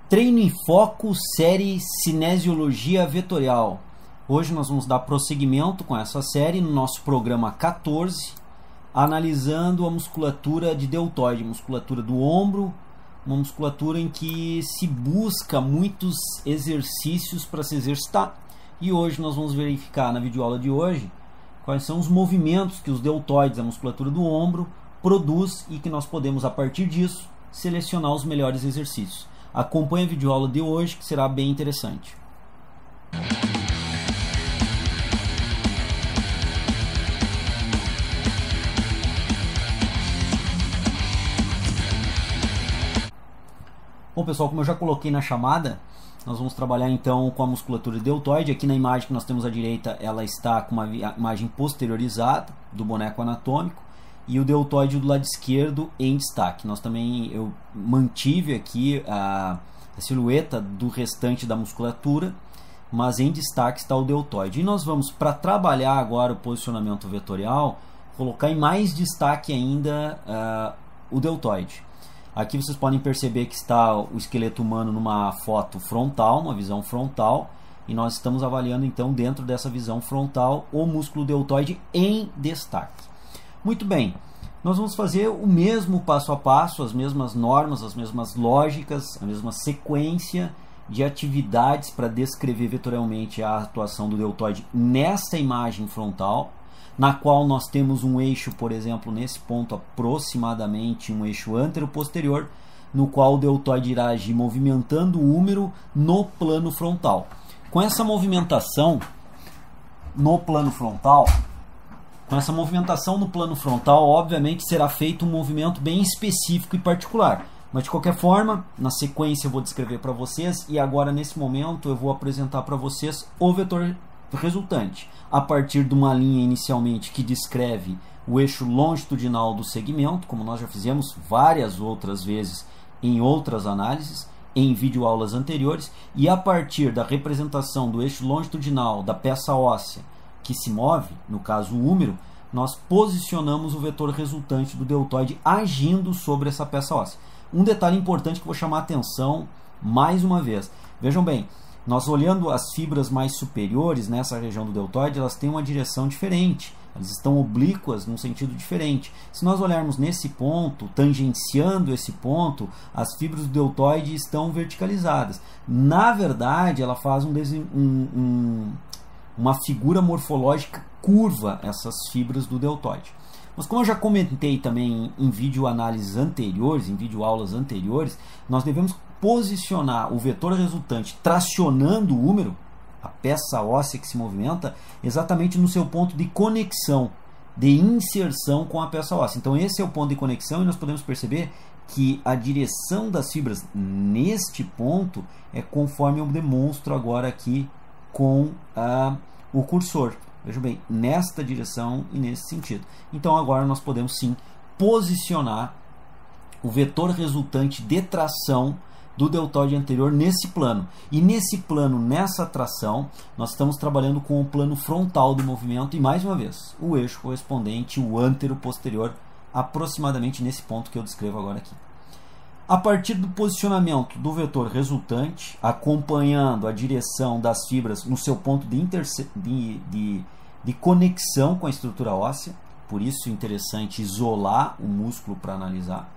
Treino em Foco, série Cinesiologia Vetorial. Hoje nós vamos dar prosseguimento com essa série no nosso programa 14, analisando a musculatura de deltoide, musculatura do ombro, uma musculatura em que se busca muitos exercícios para se exercitar. E hoje nós vamos verificar na videoaula de hoje quais são os movimentos que os deltoides, a musculatura do ombro, produz e que nós podemos, a partir disso, selecionar os melhores exercícios. Acompanhe a videoaula de hoje, que será bem interessante. Bom, pessoal, como eu já coloquei na chamada, nós vamos trabalhar então com a musculatura deltoide. Aqui na imagem que nós temos à direita, ela está com uma imagem posteriorizada do boneco anatômico e o deltoide do lado esquerdo em destaque. Eu mantive aqui a silhueta do restante da musculatura, mas em destaque está o deltoide. E nós vamos, para trabalhar agora o posicionamento vetorial, colocar em mais destaque ainda o deltoide. Aqui vocês podem perceber que está o esqueleto humano numa foto frontal, uma visão frontal, e nós estamos avaliando então dentro dessa visão frontal o músculo deltoide em destaque. Muito bem, nós vamos fazer o mesmo passo a passo, as mesmas normas, as mesmas lógicas, a mesma sequência de atividades para descrever vetorialmente a atuação do deltoide nessa imagem frontal, na qual nós temos um eixo, por exemplo, nesse ponto aproximadamente um eixo antero-posterior, no qual o deltoide irá agir movimentando o húmero no plano frontal. Com essa movimentação no plano frontal, obviamente será feito um movimento bem específico e particular. Mas de qualquer forma, na sequência eu vou descrever para vocês e agora nesse momento eu vou apresentar para vocês o vetor resultante, a partir de uma linha inicialmente que descreve o eixo longitudinal do segmento, como nós já fizemos várias outras vezes em outras análises, em videoaulas anteriores, e a partir da representação do eixo longitudinal da peça óssea que se move, no caso o húmero, nós posicionamos o vetor resultante do deltoide agindo sobre essa peça óssea. Um detalhe importante que eu vou chamar a atenção mais uma vez. Vejam bem, nós olhando as fibras mais superiores nessa região do deltoide, elas têm uma direção diferente, elas estão oblíquas num sentido diferente. Se nós olharmos nesse ponto, tangenciando esse ponto, as fibras do deltoide estão verticalizadas. Na verdade, ela faz uma figura morfológica curva, essas fibras do deltoide. Mas como eu já comentei também em videoanálises anteriores, em videoaulas anteriores, nós devemos posicionar o vetor resultante tracionando o húmero, a peça óssea que se movimenta, exatamente no seu ponto de conexão, de inserção com a peça óssea. Então esse é o ponto de conexão e nós podemos perceber que a direção das fibras neste ponto é conforme eu demonstro agora aqui com o cursor. Vejam bem, nesta direção e nesse sentido. Então agora nós podemos sim posicionar o vetor resultante de tração do deltoide anterior nesse plano. E nesse plano, nessa tração, nós estamos trabalhando com o plano frontal do movimento e, mais uma vez, o eixo correspondente, o antero-posterior, aproximadamente nesse ponto que eu descrevo agora aqui. A partir do posicionamento do vetor resultante, acompanhando a direção das fibras no seu ponto de conexão com a estrutura óssea, por isso é interessante isolar o músculo para analisar.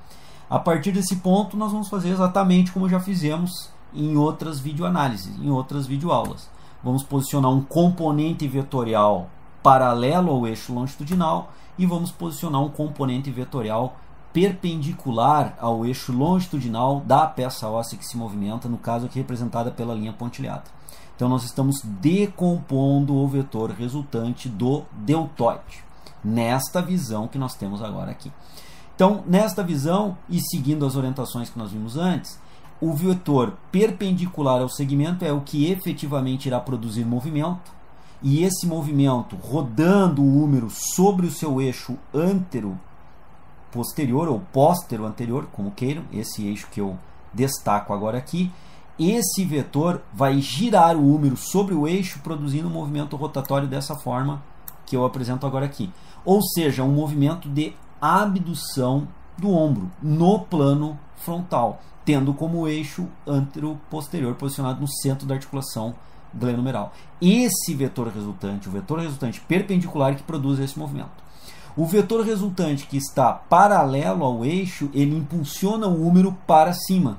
A partir desse ponto, nós vamos fazer exatamente como já fizemos em outras videoanálises, em outras videoaulas. Vamos posicionar um componente vetorial paralelo ao eixo longitudinal e vamos posicionar um componente vetorial perpendicular ao eixo longitudinal da peça óssea que se movimenta, no caso aqui representada pela linha pontilhada. Então nós estamos decompondo o vetor resultante do deltoide, nesta visão que nós temos agora aqui. Então, nesta visão, e seguindo as orientações que nós vimos antes, o vetor perpendicular ao segmento é o que efetivamente irá produzir movimento, e esse movimento rodando o húmero sobre o seu eixo antero-posterior ou póstero-anterior, como queiram, esse eixo que eu destaco agora aqui, esse vetor vai girar o húmero sobre o eixo, produzindo um movimento rotatório dessa forma que eu apresento agora aqui. Ou seja, um movimento de abdução do ombro no plano frontal. tendo como eixo antero-posterior posicionado no centro da articulação glenumeral. Esse vetor resultante, o vetor resultante perpendicular que produz esse movimento. O vetor resultante que está paralelo ao eixo, ele impulsiona o húmero para cima.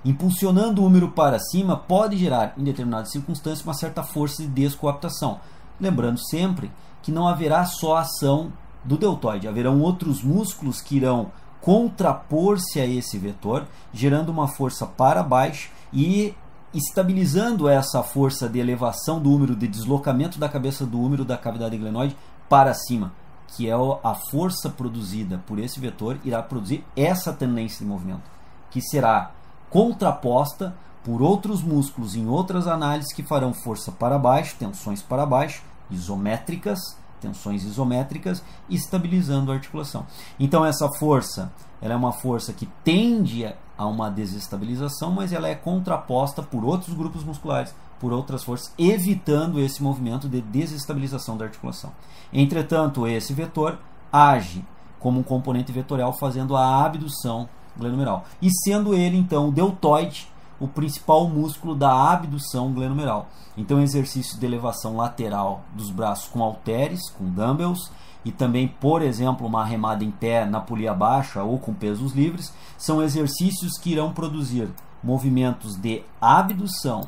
Impulsionando o húmero para cima pode gerar, em determinadas circunstâncias, uma certa força de descoaptação. Lembrando sempre que não haverá só ação do deltoide, haverão outros músculos que irão contrapor-se a esse vetor, gerando uma força para baixo e estabilizando essa força de elevação do húmero, de deslocamento da cabeça do húmero da cavidade glenoide para cima, que é a força produzida por esse vetor, irá produzir essa tendência de movimento, que será contraposta por outros músculos em outras análises que farão força para baixo, tensões para baixo, isométricas, tensões isométricas, estabilizando a articulação. Então essa força, ela é uma força que tende a uma desestabilização, mas ela é contraposta por outros grupos musculares, por outras forças, evitando esse movimento de desestabilização da articulação. Entretanto, esse vetor age como um componente vetorial, fazendo a abdução glenumeral, e sendo ele então o deltoide o principal músculo da abdução glenumeral. Então exercícios de elevação lateral dos braços com halteres, com dumbbells, e também, por exemplo, uma remada em pé na polia baixa ou com pesos livres, são exercícios que irão produzir movimentos de abdução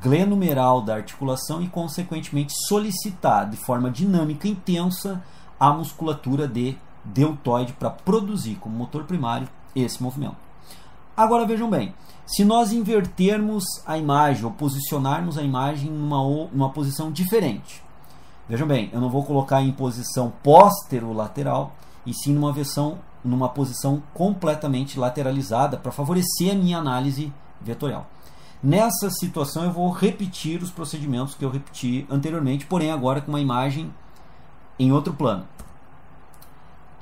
glenumeral da articulação e, consequentemente, solicitar de forma dinâmica e intensa a musculatura de deltoide para produzir como motor primário esse movimento. Agora vejam bem, se nós invertermos a imagem ou posicionarmos a imagem numa posição diferente, vejam bem, eu não vou colocar em posição póstero-lateral, e sim numa posição completamente lateralizada para favorecer a minha análise vetorial. Nessa situação eu vou repetir os procedimentos que eu repeti anteriormente, porém agora com uma imagem em outro plano.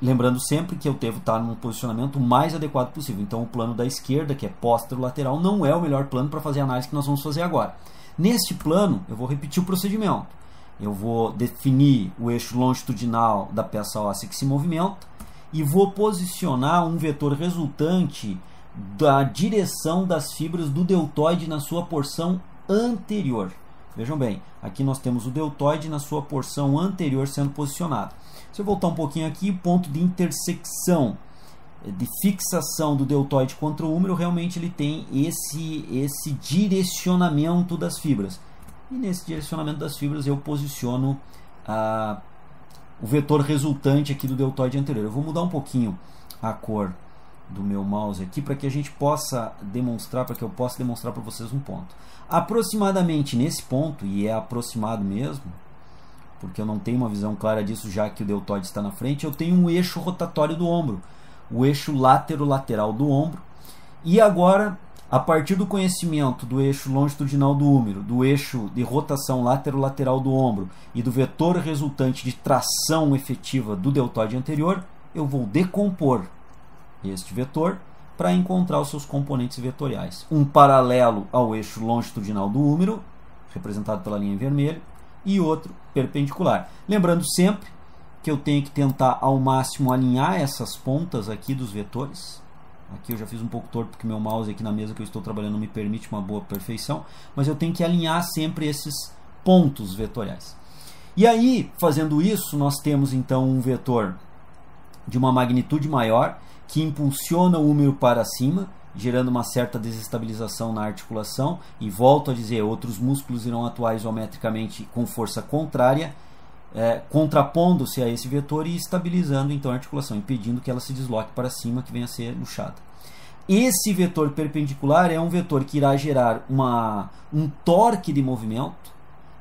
Lembrando sempre que eu devo estar num posicionamento mais adequado possível. Então o plano da esquerda, que é póstero-lateral, não é o melhor plano para fazer a análise que nós vamos fazer agora. Neste plano, eu vou repetir o procedimento. Eu vou definir o eixo longitudinal da peça óssea que se movimenta e vou posicionar um vetor resultante da direção das fibras do deltoide na sua porção anterior. Vejam bem, aqui nós temos o deltoide na sua porção anterior sendo posicionado. Se eu voltar um pouquinho aqui, o ponto de intersecção, de fixação do deltoide contra o húmero, realmente ele tem esse direcionamento das fibras. E nesse direcionamento das fibras eu posiciono o vetor resultante aqui do deltoide anterior. Eu vou mudar um pouquinho a cor do meu mouse aqui para que a gente possa demonstrar, para que eu possa demonstrar para vocês um ponto. Aproximadamente nesse ponto, e é aproximado mesmo, porque eu não tenho uma visão clara disso já que o deltoide está na frente, eu tenho um eixo rotatório do ombro, o eixo látero-lateral do ombro, e agora, a partir do conhecimento do eixo longitudinal do húmero, do eixo de rotação látero-lateral do ombro e do vetor resultante de tração efetiva do deltoide anterior, eu vou decompor este vetor para encontrar os seus componentes vetoriais. Um paralelo ao eixo longitudinal do húmero, representado pela linha em vermelho, e outro perpendicular. Lembrando sempre que eu tenho que tentar ao máximo alinhar essas pontas aqui dos vetores. Aqui eu já fiz um pouco torto porque meu mouse aqui na mesa que eu estou trabalhando não me permite uma boa perfeição, mas eu tenho que alinhar sempre esses pontos vetoriais. E aí, fazendo isso, nós temos então um vetor de uma magnitude maior que impulsiona o húmero para cima, gerando uma certa desestabilização na articulação, e volto a dizer, outros músculos irão atuar isometricamente com força contrária, contrapondo-se a esse vetor e estabilizando então a articulação, impedindo que ela se desloque para cima, que venha a ser luxada. Esse vetor perpendicular é um vetor que irá gerar um torque de movimento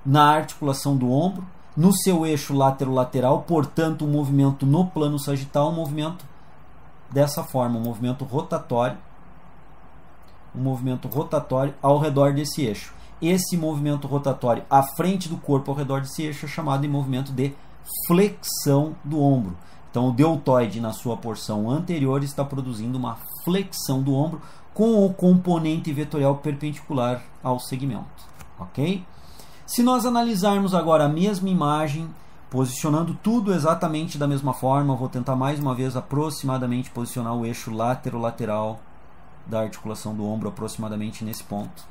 na articulação do ombro, no seu eixo látero-lateral, portanto um movimento no plano sagital, um movimento dessa forma, um movimento rotatório ao redor desse eixo. Esse movimento rotatório à frente do corpo ao redor desse eixo é chamado de movimento de flexão do ombro. Então o deltoide na sua porção anterior está produzindo uma flexão do ombro com o componente vetorial perpendicular ao segmento. Ok? Se nós analisarmos agora a mesma imagem, posicionando tudo exatamente da mesma forma, vou tentar mais uma vez aproximadamente posicionar o eixo látero-lateral da articulação do ombro, aproximadamente nesse ponto.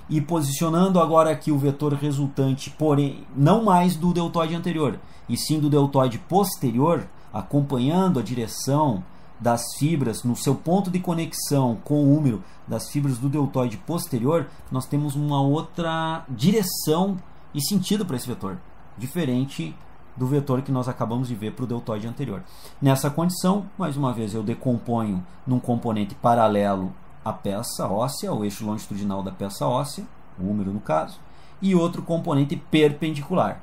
E posicionando agora aqui o vetor resultante, porém não mais do deltoide anterior, e sim do deltoide posterior, acompanhando a direção das fibras no seu ponto de conexão com o húmero das fibras do deltoide posterior, nós temos uma outra direção e sentido para esse vetor, diferente do vetor que nós acabamos de ver para o deltoide anterior. Nessa condição, mais uma vez, eu decomponho num componente paralelo à peça óssea, o eixo longitudinal da peça óssea, o húmero no caso, e outro componente perpendicular.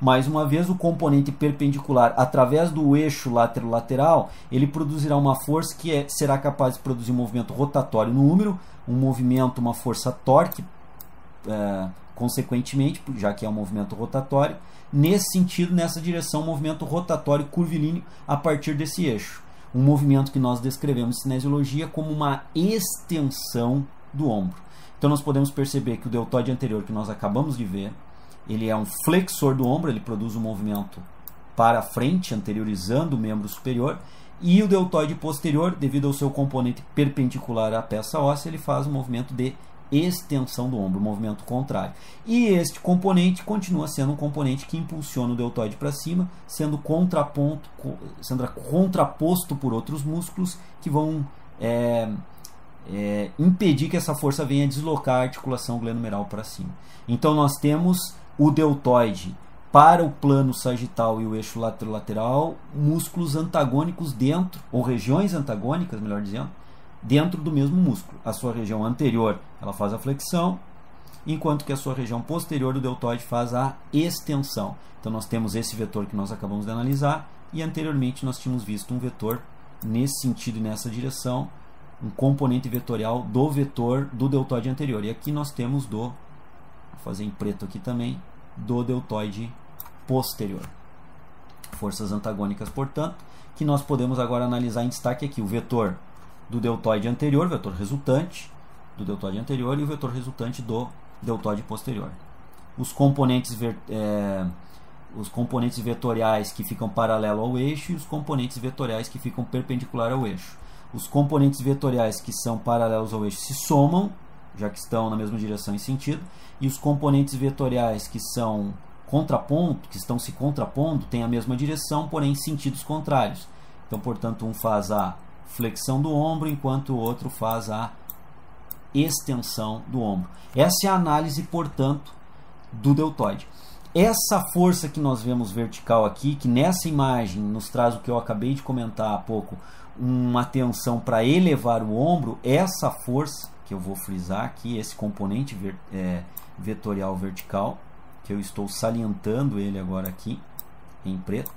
Mais uma vez, o componente perpendicular, através do eixo lateral, ele produzirá uma força que será capaz de produzir um movimento rotatório no húmero, um movimento, uma força torque, consequentemente, já que é um movimento rotatório, nesse sentido, nessa direção, um movimento rotatório curvilíneo a partir desse eixo. Um movimento que nós descrevemos em cinesiologia como uma extensão do ombro. Então nós podemos perceber que o deltoide anterior que nós acabamos de ver, ele é um flexor do ombro, ele produz um movimento para frente, anteriorizando o membro superior, e o deltoide posterior, devido ao seu componente perpendicular à peça óssea, ele faz um movimento de extensão do ombro, um movimento contrário. E este componente continua sendo um componente que impulsiona o deltoide para cima, sendo contraposto por outros músculos que vão impedir que essa força venha deslocar a articulação glenomeral para cima. Então nós temos o deltoide para o plano sagital e o eixo lateral, músculos antagônicos dentro, ou regiões antagônicas, melhor dizendo, dentro do mesmo músculo. A sua região anterior ela faz a flexão, enquanto que a sua região posterior do deltoide faz a extensão. Então nós temos esse vetor que nós acabamos de analisar, e anteriormente nós tínhamos visto um vetor nesse sentido e nessa direção, um componente vetorial do vetor do deltoide anterior. E aqui nós temos vou fazer em preto aqui também, do deltoide posterior. Forças antagônicas, portanto, que nós podemos agora analisar em destaque aqui o vetor do deltoide anterior, o vetor resultante do deltoide anterior e o vetor resultante do deltoide posterior. Os componentes vetoriais que ficam paralelo ao eixo e os componentes vetoriais que ficam perpendicular ao eixo. Os componentes vetoriais que são paralelos ao eixo se somam, já que estão na mesma direção e sentido, e os componentes vetoriais que são que estão se contrapondo, têm a mesma direção, porém em sentidos contrários. Então, portanto, um faz a flexão do ombro, enquanto o outro faz a extensão do ombro. Essa é a análise, portanto, do deltoide. Essa força que nós vemos vertical aqui, que nessa imagem nos traz o que eu acabei de comentar há pouco, uma tensão para elevar o ombro, essa força, que eu vou frisar aqui, esse componente vetorial vertical, que eu estou salientando ele agora aqui, em preto,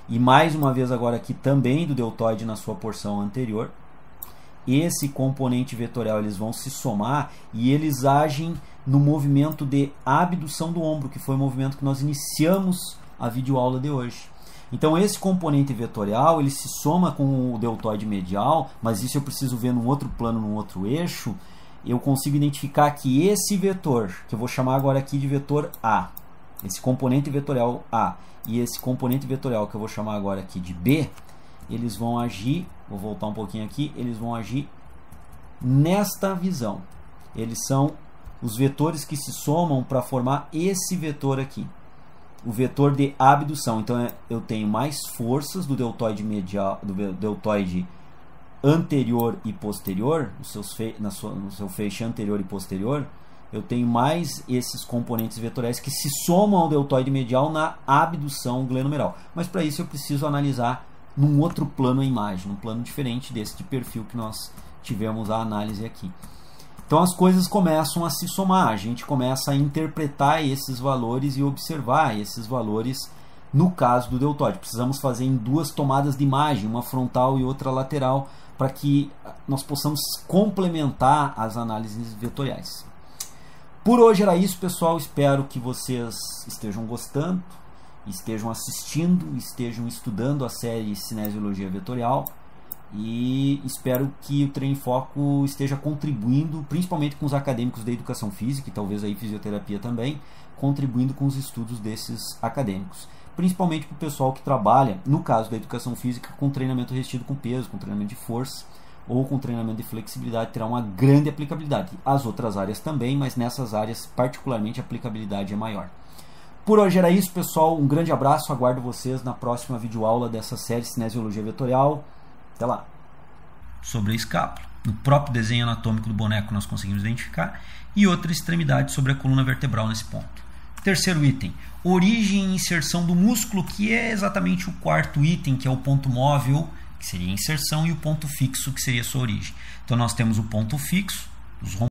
e mais uma vez agora aqui também do deltoide na sua porção anterior, esse componente vetorial eles vão se somar e eles agem no movimento de abdução do ombro, que foi o movimento que nós iniciamos a videoaula de hoje. Então esse componente vetorial ele se soma com o deltoide medial, mas isso eu preciso ver num outro plano, num outro eixo. Eu consigo identificar que esse vetor, que eu vou chamar agora aqui de vetor A, esse componente vetorial A e esse componente vetorial que eu vou chamar agora aqui de B, eles vão agir, vou voltar um pouquinho aqui, eles vão agir nesta visão. Eles são os vetores que se somam para formar esse vetor aqui, o vetor de abdução. Então eu tenho mais forças do deltoide medial, do deltoide anterior e posterior, no seu feixe anterior e posterior, eu tenho mais esses componentes vetoriais que se somam ao deltoide medial na abdução glenomeral. Mas para isso eu preciso analisar num outro plano a imagem, um plano diferente desse de perfil que nós tivemos a análise aqui. Então as coisas começam a se somar, a gente começa a interpretar esses valores e observar esses valores no caso do deltoide. Precisamos fazer em duas tomadas de imagem, uma frontal e outra lateral, para que nós possamos complementar as análises vetoriais. Por hoje era isso, pessoal. Espero que vocês estejam gostando, estejam assistindo, estejam estudando a série Cinesiologia Vetorial. E espero que o Treino em Foco esteja contribuindo, principalmente com os acadêmicos da educação física e talvez aí fisioterapia também, contribuindo com os estudos desses acadêmicos. Principalmente para o pessoal que trabalha, no caso da educação física, com treinamento resistido com peso, com treinamento de força, ou com treinamento de flexibilidade terá uma grande aplicabilidade. As outras áreas também, mas nessas áreas particularmente a aplicabilidade é maior. Por hoje era isso, pessoal. Um grande abraço, aguardo vocês na próxima videoaula dessa série Cinesiologia Vetorial. Até lá! Sobre a escápula. No próprio desenho anatômico do boneco nós conseguimos identificar, e outra extremidade sobre a coluna vertebral nesse ponto. Terceiro item, origem e inserção do músculo, que é exatamente o quarto item, que é o ponto móvel, que seria a inserção, e o ponto fixo, que seria a sua origem. Então nós temos o ponto fixo, os